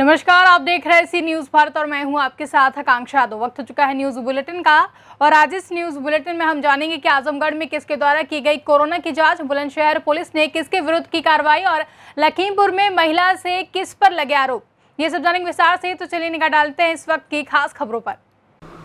नमस्कार, आप देख रहे हैं सी न्यूज भारत और मैं हूं आपके साथ आकांक्षा यादव। वक्त हो चुका है न्यूज बुलेटिन का और आज इस न्यूज बुलेटिन में हम जानेंगे कि आजमगढ़ में किसके द्वारा की गई कोरोना की जांच, बुलंदशहर पुलिस ने किसके विरुद्ध की कार्रवाई और लखीमपुर में महिला से किस पर लगे आरोप, ये सब जानेंगे विस्तार से। तो चलिए निगाह डालते हैं इस वक्त की खास खबरों पर।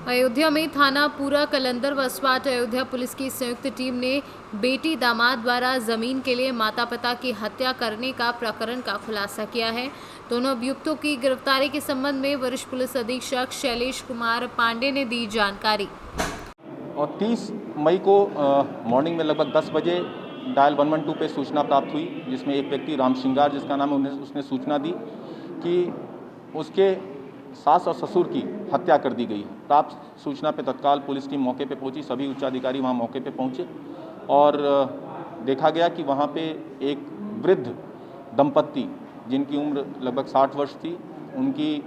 अयोध्या में थाना पूरा कलंदर व स्वाट अयोध्या पुलिस की संयुक्त टीम ने बेटी दामाद द्वारा जमीन के लिए माता पिता की हत्या करने का प्रकरण का खुलासा किया है। दोनों अभियुक्तों की गिरफ्तारी के संबंध में वरिष्ठ पुलिस अधीक्षक शैलेश कुमार पांडे ने दी जानकारी। और 30 मई को मॉर्निंग में लगभग 10 बजे डायल 112 पे सूचना प्राप्त हुई, जिसमें एक व्यक्ति राम श्रृंगार जिसका नाम है उसने सूचना दी कि उसके सास और ससुर की हत्या कर दी गई। प्राप्त सूचना पे तत्काल पुलिस टीम मौके पे पहुंची, सभी उच्चाधिकारी वहां मौके पे पहुंचे और देखा गया कि वहां पे एक वृद्ध दंपत्ति जिनकी उम्र लगभग 60 वर्ष थी, उनकी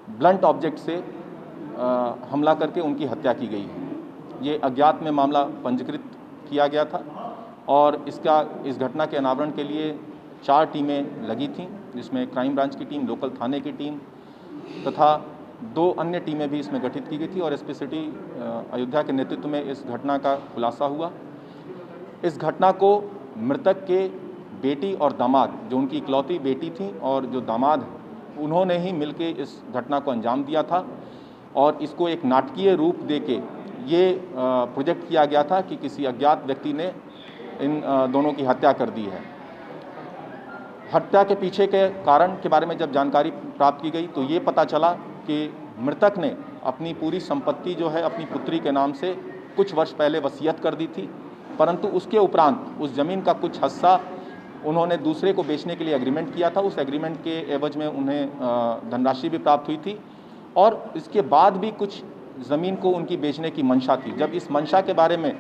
ब्लंट ऑब्जेक्ट से हमला करके उनकी हत्या की गई है। ये अज्ञात में मामला पंजीकृत किया गया था और इस घटना के अनावरण के लिए 4 टीमें लगी थीं, जिसमें क्राइम ब्रांच की टीम, लोकल थाने की टीम तथा 2 अन्य टीमें भी इसमें गठित की गई थी और एसपी सिटी अयोध्या के नेतृत्व में इस घटना का खुलासा हुआ। इस घटना को मृतक के बेटी और दामाद, जो उनकी इकलौती बेटी थी और जो दामाद, उन्होंने ही मिलकर इस घटना को अंजाम दिया था और इसको एक नाटकीय रूप देके ये प्रोजेक्ट किया गया था कि किसी अज्ञात व्यक्ति ने इन दोनों की हत्या कर दी है। हत्या के पीछे के कारण के बारे में जब जानकारी प्राप्त की गई तो ये पता चला कि मृतक ने अपनी पूरी संपत्ति जो है अपनी पुत्री के नाम से कुछ वर्ष पहले वसीयत कर दी थी, परंतु उसके उपरांत उस ज़मीन का कुछ हिस्सा उन्होंने दूसरे को बेचने के लिए एग्रीमेंट किया था। उस एग्रीमेंट के एवज में उन्हें धनराशि भी प्राप्त हुई थी और इसके बाद भी कुछ ज़मीन को उनकी बेचने की मंशा थी। जब इस मंशा के बारे में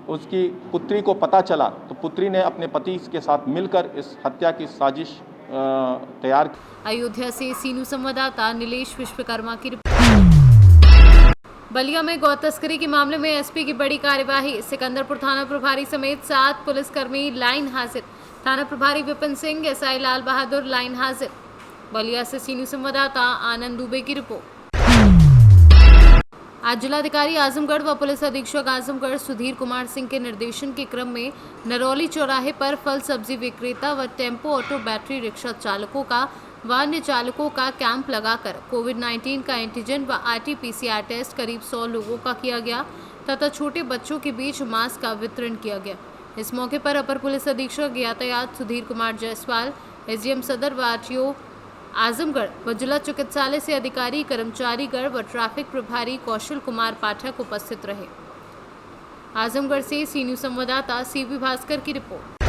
उसकी पुत्री को पता चला तो पुत्री ने अपने पति के साथ मिलकर इस हत्या की साजिश तैयार की। अयोध्या से सीनू संवाददाता नीलेश विश्वकर्मा की रिपोर्ट। बलिया में गौ तस्करी के मामले में एसपी की बड़ी कार्यवाही, सिकंदरपुर थाना प्रभारी समेत 7 पुलिसकर्मी लाइन हाजिर। थाना प्रभारी विपिन सिंह, एसआई लाल बहादुर लाइन हाजिर। बलिया से सीनू संवाददाता आनंद दुबे की रिपोर्ट। आज जिलाधिकारी आजमगढ़ व पुलिस अधीक्षक आजमगढ़ सुधीर कुमार सिंह के निर्देशन के क्रम में नरौली चौराहे पर फल सब्जी विक्रेता व टेम्पो ऑटो बैटरी रिक्शा चालकों का व अन्य चालकों का कैंप लगाकर कोविड-19 का एंटीजन व आरटी-पीसीआर टेस्ट करीब 100 लोगों का किया गया तथा छोटे बच्चों के बीच मास्क का वितरण किया गया। इस मौके पर अपर पुलिस अधीक्षक यातायात सुधीर कुमार जायसवाल, एसडीएम सदर व आरटीओ आजमगढ़ व जिला चिकित्सालय से अधिकारी, कर्मचारीगण व ट्रैफिक प्रभारी कौशल कुमार पाठक उपस्थित रहे। आजमगढ़ से सी न्यूज संवाददाता सीवी भास्कर की रिपोर्ट।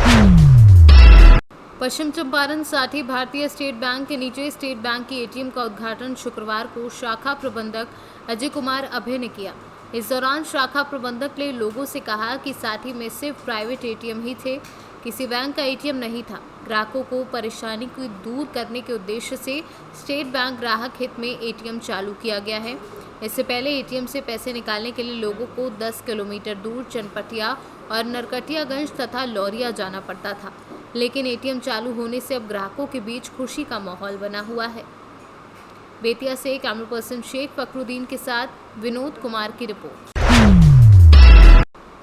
पश्चिम चंपारण साठी भारतीय स्टेट बैंक के नीचे स्टेट बैंक की एटीएम का उद्घाटन शुक्रवार को शाखा प्रबंधक अजय कुमार अभय ने किया। इस दौरान शाखा प्रबंधक ने लोगों से कहा कि साठी में सिर्फ प्राइवेट एटीएम ही थे, किसी बैंक का एटीएम नहीं था। ग्राहकों को परेशानी को दूर करने के उद्देश्य से स्टेट बैंक ग्राहक हित में एटीएम चालू किया गया है। इससे पहले एटीएम से पैसे निकालने के लिए लोगों को 10 किलोमीटर दूर चनपटिया और नरकटियागंज तथा लौरिया जाना पड़ता था, लेकिन एटीएम चालू होने से अब ग्राहकों के बीच खुशी का माहौल बना हुआ है। बेतिया से कैमरा पर्सन शेख फखरुद्दीन के साथ विनोद कुमार की रिपोर्ट।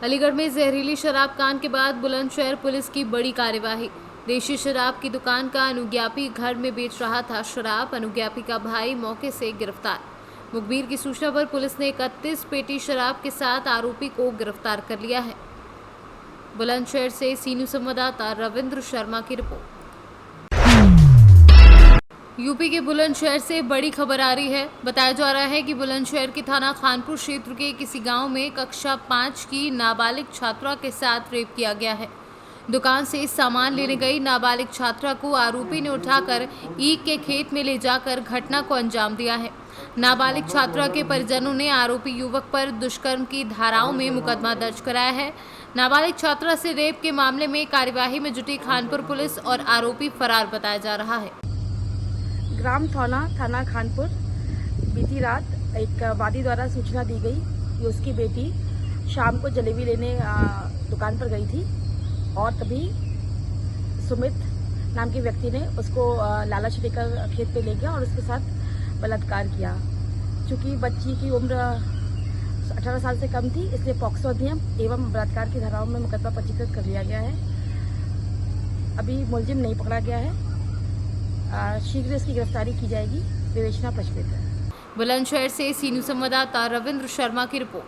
अलीगढ़ में जहरीली शराब कांड के बाद बुलंदशहर पुलिस की बड़ी कार्यवाही। देशी शराब की दुकान का अनुज्ञापी घर में बेच रहा था शराब, अनुज्ञापी का भाई मौके से गिरफ्तार। मुखबिर की सूचना पर पुलिस ने 31 पेटी शराब के साथ आरोपी को गिरफ्तार कर लिया है। बुलंदशहर से सीनू संवाददाता रविंद्र शर्मा की रिपोर्ट। यूपी के बुलंदशहर से बड़ी खबर आ रही है। बताया जा रहा है कि बुलंदशहर के थाना खानपुर क्षेत्र के किसी गांव में कक्षा 5 की नाबालिग छात्रा के साथ रेप किया गया है। दुकान से सामान लेने गई नाबालिग छात्रा को आरोपी ने उठाकर ईख के खेत में ले जाकर घटना को अंजाम दिया है। नाबालिग छात्रा के परिजनों ने आरोपी युवक पर दुष्कर्म की धाराओं में मुकदमा दर्ज कराया है। नाबालिग छात्रा से रेप के मामले में कार्यवाही में जुटी खानपुर पुलिस और आरोपी फरार बताया जा रहा है। ग्राम थाना खानपुर बीती रात एक वादी द्वारा सूचना दी गई कि उसकी बेटी शाम को जलेबी लेने दुकान पर गई थी और तभी सुमित नाम के व्यक्ति ने उसको लालच देकर खेत पे ले गया और उसके साथ बलात्कार किया। चूँकि बच्ची की उम्र 18 साल से कम थी, इसलिए पॉक्सो अधिनियम एवं बलात्कार की धाराओं में मुकदमा पंजीकृत कर लिया गया है। अभी मुलजिम नहीं पकड़ा गया है, शीघ्र इसकी गिरफ्तारी की जाएगी। विवेचना प्रचलित है। बुलंदशहर से सीनू संवाददाता रविंद्र शर्मा की रिपोर्ट।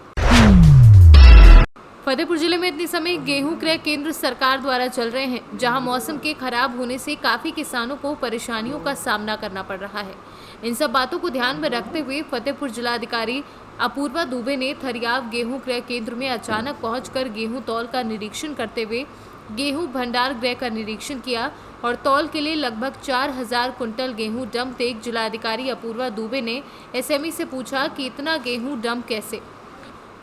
फतेहपुर जिले में इतने समय गेहूं क्रय केंद्र सरकार द्वारा चल रहे हैं, जहां मौसम के खराब होने से काफी किसानों को परेशानियों का सामना करना पड़ रहा है। इन सब बातों को ध्यान में रखते हुए फतेहपुर जिलाधिकारी अपूर्वा दुबे ने थरियाव गेहूं क्रय केंद्र में अचानक पहुंचकर गेहूं तौल का निरीक्षण करते हुए गेहूं भंडार गृह का निरीक्षण किया और तौल के लिए लगभग 4000 कुंटल गेहूं डंप देख जिलाधिकारी अपूर्वा दुबे ने एसएमई से पूछा कि इतना गेहूं डंप कैसे।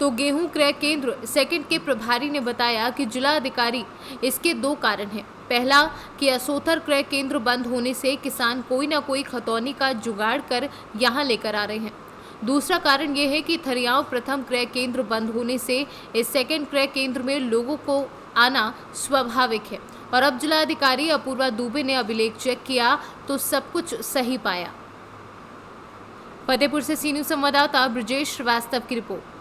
तो गेहूं क्रय केंद्र सेकंड के प्रभारी ने बताया कि जिलाधिकारी इसके 2 कारण हैं। पहला कि असोथर क्रय केंद्र बंद होने से किसान कोई ना कोई खतौनी का जुगाड़ कर यहां लेकर आ रहे हैं। दूसरा कारण यह है कि थरियाव प्रथम क्रय केंद्र बंद होने से इस सेकंड क्रय केंद्र में लोगों को आना स्वाभाविक है। और अब जिलाधिकारी अपूर्वा दुबे ने अभिलेख चेक किया तो सब कुछ सही पाया। फतेहपुर से सीनू संवाददाता ब्रजेश श्रीवास्तव की रिपोर्ट।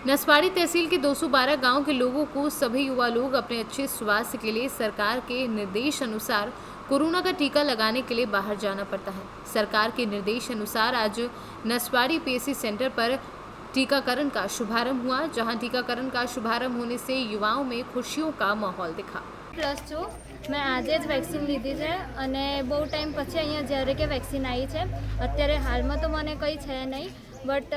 नसवाड़ी तहसील के 212 गांव के लोगों को सभी युवा लोग अपने अच्छे स्वास्थ्य के लिए सरकार के निर्देश अनुसार कोरोना का टीका लगाने के लिए बाहर जाना पड़ता है। सरकार के निर्देश अनुसार आज नसवाड़ी पीएससी सेंटर पर टीकाकरण का शुभारंभ हुआ, जहां टीकाकरण का शुभारंभ होने से युवाओं में खुशियों का माहौल दिखा। પ્લસ છું, મેં આજે જ વેક્સિન લીધી છે અને બહુ ટાઈમ પછી અહીંયા જ્યારે કે વેક્સિન આવી છે। અત્યારે હાલમાં તો મને કંઈ છે નહીં, બટ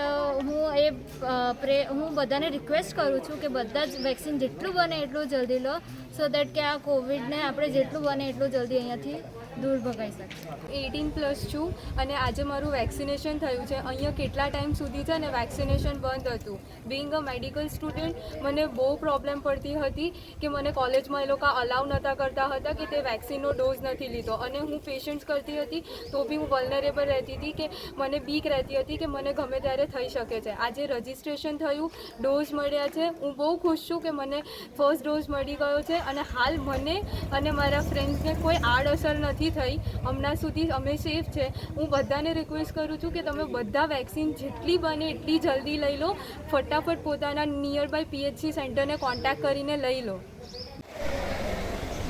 હું બધાને રિક્વેસ્ટ કરું છું કે બધા જ વેક્સિન જેટલું બને એટલું જલ્દી લો, સો દેટ કે આ કોવિડને આપણે જેટલું બને એટલું જલ્દી અહીંયાથી દૂર ભગાઈ શકીએ। 18+ છું અને આજે મારું વેક્સિનેશન થયું છે। અહીંયા કેટલા ટાઈમ સુધી છે ને વેક્સિનેશન બંધ હતું। બિંગ અ મેડિકલ સ્ટુડન્ટ મને બહુ પ્રોબ્લેમ પડતી હતી કે મને કોલેજમાં એ લોકો અલાઉ નહોતા કરતા હતા કે તે વેક્સિનનો ડોઝ નથી લીધો અને હું પેશન્ટ્સ કરતી હતી તો બી હું વલ્નરેબલ રહેતી હતી કે મને બીક રહેતી હતી કે મને ગમે ત્યારે થઈ શકે છે। આજે રજિસ્ટ્રેશન થયું, ડોઝ મળ્યા છે, હું બહુ ખુશ છું કે મને ફર્સ્ટ ડોઝ મળી ગયો છે અને હાલ મને અને મારા ફ્રેન્ડ્સને કોઈ આડઅસર નથી થઈ। હમણાં સુધી અમે સેફ છે। હું બધાને રિક્વેસ્ટ કરું છું કે તમે બધા વેક્સિન જેટલી બને એટલી જલ્દી લઈ લો। ફટાફટ પોતાના નિયર બાય પીએચસી સેન્ટરને કોન્ટેક્ટ કરીને લઈ લો।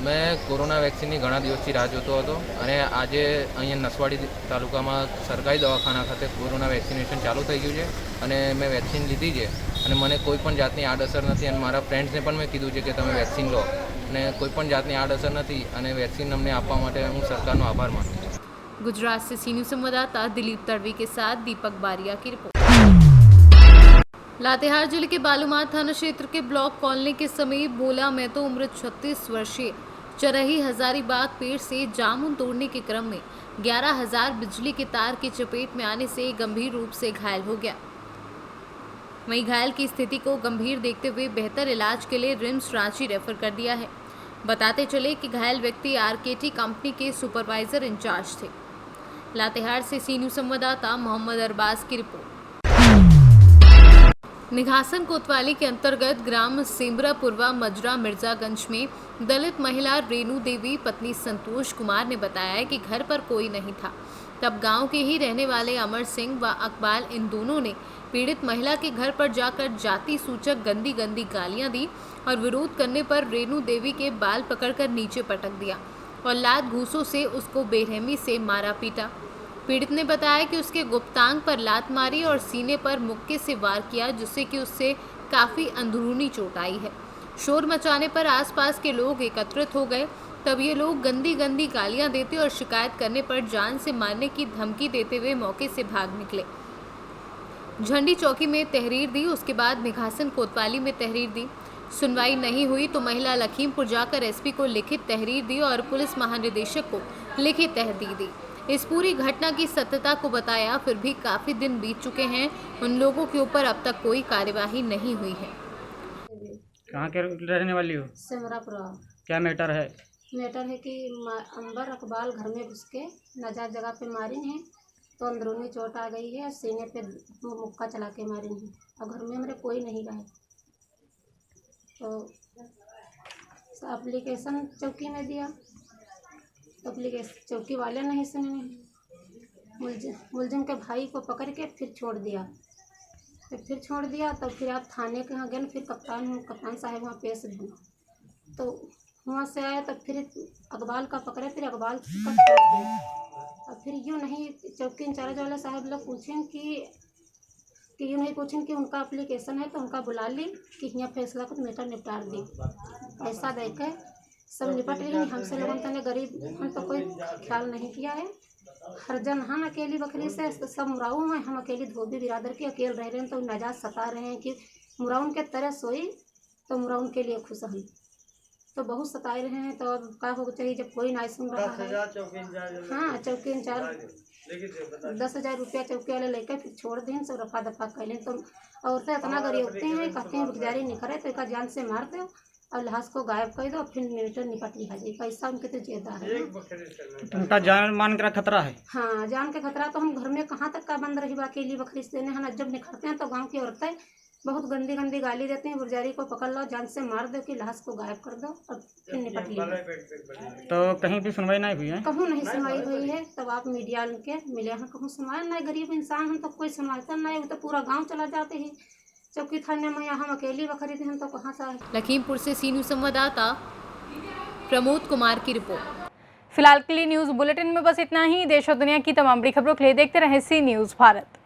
मैं कोरोना वेक्सिनની ઘણા દિવસથી રાહ જોતો હતો અને આજે અહીંયા નસવાડી તાલુકામાં સરકારી દવાખાના ખાતે કોરોના વેક્સિનેશન ચાલુ થઈ ગયું છે અને મેં વેક્સિન લીધી છે અને મને કોઈ પણ જાતની આડઅસર નથી અને મારા ફ્રેન્ડ્સને પણ મેં કીધું છે કે તમે વેક્સિન લો અને કોઈ પણ જાતની આડઅસર નથી અને વેક્સિન અમને આપવા માટે હું સરકારનો આભાર માનું છું। गुजरात से सीनू संवाददाता दिलीप तड़वी के साथ दीपक बारिया की रिपोर्ट। लातेहार जिले के बालूमाथ थाना क्षेत्र के ब्लॉक कॉलोनी के समीप भोला महतो उम्र 36 वर्षीय चरही हजारीबाग पेड़ से जामुन तोड़ने के क्रम में 11,000 बिजली के तार की चपेट में आने से गंभीर रूप से घायल हो गया। वहीं घायल की स्थिति को गंभीर देखते हुए बेहतर इलाज के लिए रिम्स रांची रेफर कर दिया है। बताते चले कि घायल व्यक्ति आरकेटी कंपनी के सुपरवाइजर इंचार्ज थे। लातेहार से सीनू संवाददाता मोहम्मद अरबाज की रिपोर्ट। निघासन कोतवाली के अंतर्गत ग्राम सेमरापुरवा मजरा मिर्जागंज में दलित महिला रेणु देवी पत्नी संतोष कुमार ने बताया कि घर पर कोई नहीं था। तब गांव के ही रहने वाले अमर सिंह व अकबाल इन दोनों ने पीड़ित महिला के घर पर जाकर जाति सूचक गंदी गंदी गालियां दी और विरोध करने पर रेणु देवी के बाल पकड़कर नीचे पटक दिया और लात घूंसों से उसको बेरहमी से मारा पीटा। पीड़ित ने बताया कि उसके गुप्तांग पर लात मारी और सीने पर मुक्के से वार किया, जिससे कि उससे काफ़ी अंदरूनी चोट आई है। शोर मचाने पर आसपास के लोग एकत्रित हो गए। तब ये लोग गंदी गंदी गालियां देते और शिकायत करने पर जान से मारने की धमकी देते हुए मौके से भाग निकले। झंडी चौकी में तहरीर दी, उसके बाद निघासन कोतवाली में तहरीर दी। सुनवाई नहीं हुई तो महिला लखीमपुर जाकर एसपी को लिखित तहरीर दी और पुलिस महानिदेशक को लिखित तहरीर दी। इस पूरी घटना की सत्यता को बताया। फिर भी काफ़ी दिन बीत चुके हैं, उन लोगों के ऊपर अब तक कोई कार्यवाही नहीं हुई है। कहाँ के रहने वाली हो? सेमरापुरा। क्या मैटर है? मैटर है कि अंबर अकबाल घर में घुस के नाजायज जगह पे मारे हैं तो अंदरूनी चोट आ गई है, सीने पे मुक्का चला के मारे हैं और घर में मेरे कोई नहीं रहे। तो एप्लीकेशन चौकी में दिया तो एप्लीकेशन चौकी वाले नहीं सुने, मुलजिम के भाई को पकड़ के फिर छोड़ दिया। तो फिर आप थाने के यहाँ गए, फिर कप्तान साहब वहाँ पेश हुए, तो वहाँ से आए तो फिर अकबाल का पकड़े, फिर अकबाल का छोड़ दिया। और फिर यूँ नहीं चौकी इंचार्ज वाले साहब लोग पूछें कि यूँ नहीं पूछें कि उनका एप्लीकेशन है तो उनका बुला ली कि यहाँ फैसला कुछ मैटर निपटार दी, पैसा दे के सब निपट ली। हमसे लोगों ने गरीब हम तो कोई ख्याल नहीं किया है। हर जन हम अकेली बकरी से सब मुराऊ हैं, हम अकेली धोबी बिरादर की अकेले रह रहे हैं, तो नजात सता रहे हैं कि मुराउन के तरह सोई तो मुराउन के लिए खुश हम तो बहुत सताए रहे हैं। तो अब क्या होगा चाहिए जब कोई ना सुन रहा है। हाँ, चौकी इंचार्ज 10,000 रुपया चौकी वाले लेकर फिर छोड़ दें, सब रफा दफा कर लें। तो औरतें इतना गरीब होती हैं, कहते हैं गुजारी नहीं करे तो एक जान से मार दो और लाश को गायब कर दो, फिर मैटर निपट लिया जाए। पैसा उनके तो ज्यादा है, उनका जान मान का खतरा है। हाँ, जान के खतरा। तो हम घर में कहाँ तक का बंद रही अकेली बकरी से हम जब निखरते हैं तो गाँव की औरतें बहुत गंदी गंदी गाली देती हैं, गुरजारी को पकड़ लो, जान से मार दो कि लाश को गायब कर दो और फिर निपट लिया। तो कहीं भी सुनवाई नहीं हुई है? कहूँ नहीं सुनवाई हुई है। तब आप मीडिया के मिले हैं, कहूँ सुनवाई नहीं, गरीब इंसान हम तो कोई सुनवाई नहीं, वो तो पूरा गाँव चला जाते हैं चौकी थाने में, हम अकेली बकरी थे, हम तो कहाँ से आए। लखीमपुर से सी न्यूज़ संवाददाता प्रमोद कुमार की रिपोर्ट। फिलहाल के लिए न्यूज बुलेटिन में बस इतना ही। देश और दुनिया की तमाम बड़ी खबरों के लिए देखते रहें सी न्यूज भारत।